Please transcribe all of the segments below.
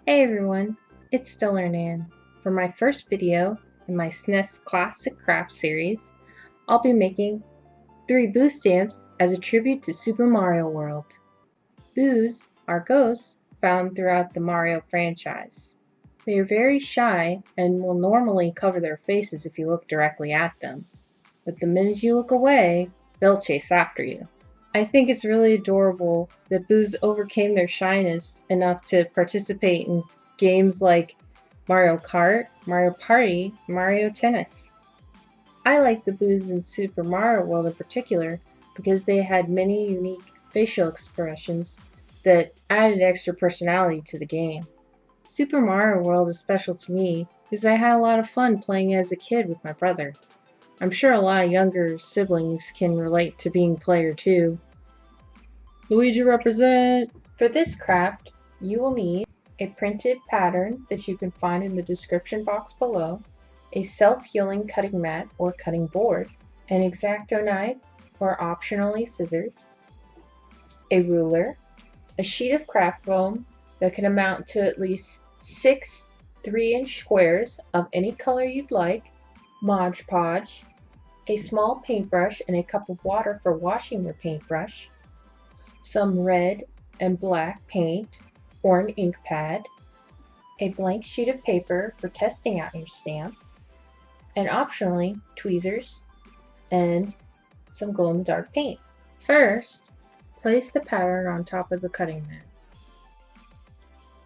Hey everyone, it's Stellar Nan. For my first video in my SNES Classic Craft series, I'll be making 3 Boo stamps as a tribute to Super Mario World. Boos are ghosts found throughout the Mario franchise. They are very shy and will normally cover their faces if you look directly at them, but the minute you look away, they'll chase after you. I think it's really adorable that Boos overcame their shyness enough to participate in games like Mario Kart, Mario Party, Mario Tennis. I like the Boos in Super Mario World in particular because they had many unique facial expressions that added extra personality to the game. Super Mario World is special to me because I had a lot of fun playing as a kid with my brother. I'm sure a lot of younger siblings can relate to being player 2. Luigi represent! For this craft, you will need a printed pattern that you can find in the description box below, a self-healing cutting mat or cutting board, an X-Acto knife or optionally scissors, a ruler, a sheet of craft foam that can amount to at least 6 3-inch squares of any color you'd like, Mod Podge, a small paintbrush and a cup of water for washing your paintbrush, some red and black paint or an ink pad, a blank sheet of paper for testing out your stamp, and optionally tweezers and some glow-in-the-dark paint. First, place the pattern on top of the cutting mat.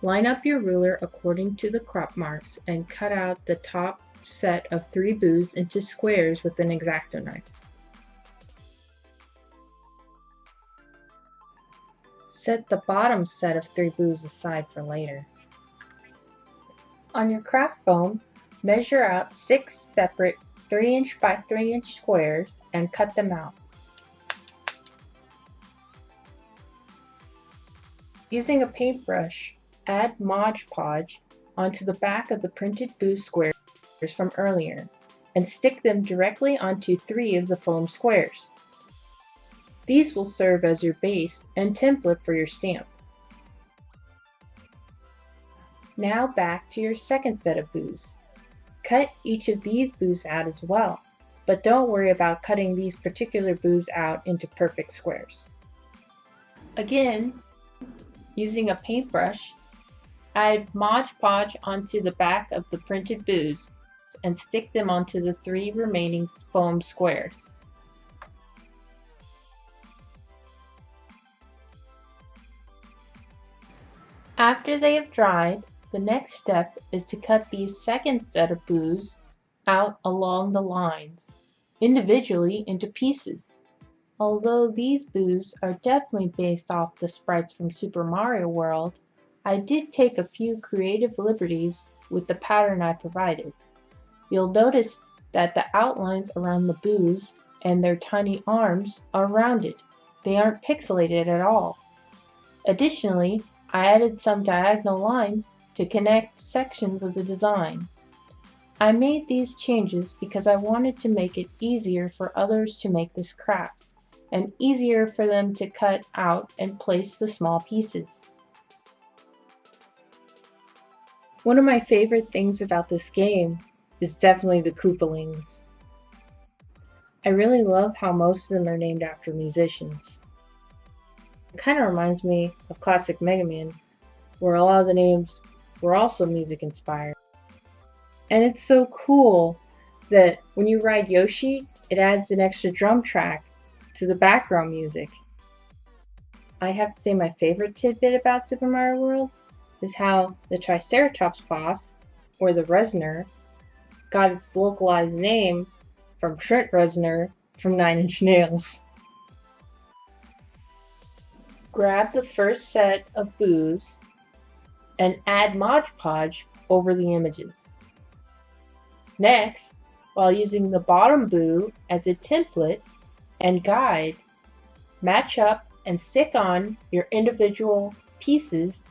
Line up your ruler according to the crop marks and cut out the top set of 3 Boos into squares with an X-Acto knife. Set the bottom set of 3 Boos aside for later. On your craft foam, measure out 6 separate 3-inch by 3-inch squares and cut them out. Using a paintbrush, add Mod Podge onto the back of the printed Boo squares from earlier and stick them directly onto 3 of the foam squares. These will serve as your base and template for your stamp. Now back to your second set of Boos. Cut each of these Boos out as well, but don't worry about cutting these particular Boos out into perfect squares. Again, using a paintbrush, add Mod Podge onto the back of the printed Boos and stick them onto the 3 remaining foam squares. After they have dried, the next step is to cut these second set of Boos out along the lines, individually into pieces. Although these Boos are definitely based off the sprites from Super Mario World, I did take a few creative liberties with the pattern I provided. You'll notice that the outlines around the Boos and their tiny arms are rounded. They aren't pixelated at all. Additionally, I added some diagonal lines to connect sections of the design. I made these changes because I wanted to make it easier for others to make this craft, and easier for them to cut out and place the small pieces. One of my favorite things about this game is definitely the Koopalings. I really love how most of them are named after musicians. It kind of reminds me of classic Mega Man, where a lot of the names were also music inspired. And it's so cool that when you ride Yoshi, it adds an extra drum track to the background music. I have to say my favorite tidbit about Super Mario World is how the Triceratops boss, or the Reznor, got its localized name from Trent Reznor from Nine Inch Nails. Grab the first set of Boos and add Mod Podge over the images. Next, while using the bottom Boo as a template and guide, match up and stick on your individual pieces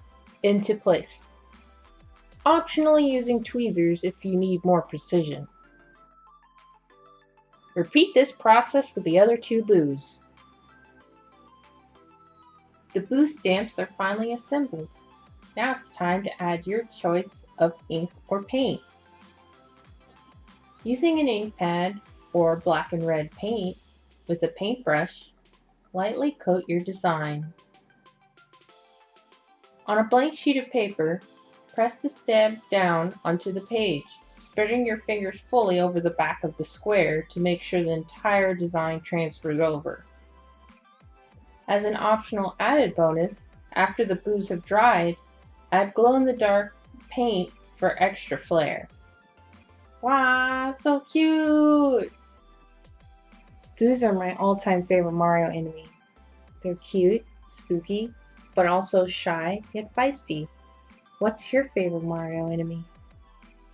into place, optionally using tweezers if you need more precision. Repeat this process with the other 2 Boos. The Boo stamps are finally assembled. Now it's time to add your choice of ink or paint. Using an ink pad or black and red paint with a paintbrush, lightly coat your design. On a blank sheet of paper, press the stamp down onto the page, spreading your fingers fully over the back of the square to make sure the entire design transfers over. As an optional added bonus, after the boos have dried, add glow-in-the-dark paint for extra flair. Wow, so cute! Boos are my all-time favorite Mario enemy. They're cute, spooky, but also shy yet feisty. What's your favorite Mario enemy?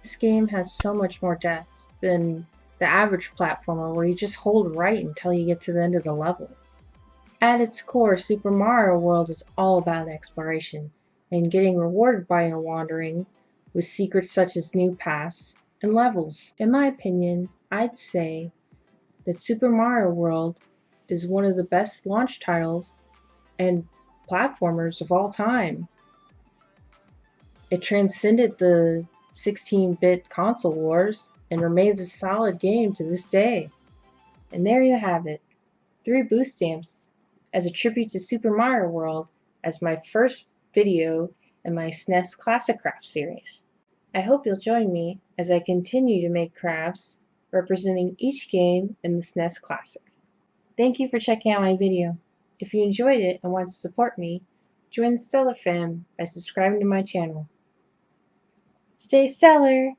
This game has so much more depth than the average platformer where you just hold right until you get to the end of the level. At its core, Super Mario World is all about exploration and getting rewarded by your wandering with secrets such as new paths and levels. In my opinion, I'd say that Super Mario World is one of the best launch titles and platformers of all time. It transcended the 16-bit console wars and remains a solid game to this day. And there you have it, 3 boost stamps as a tribute to Super Mario World as my first video in my SNES Classic Craft series. I hope you'll join me as I continue to make crafts representing each game in the SNES Classic. Thank you for checking out my video. If you enjoyed it and want to support me, join the Stellar fam by subscribing to my channel. Stay stellar!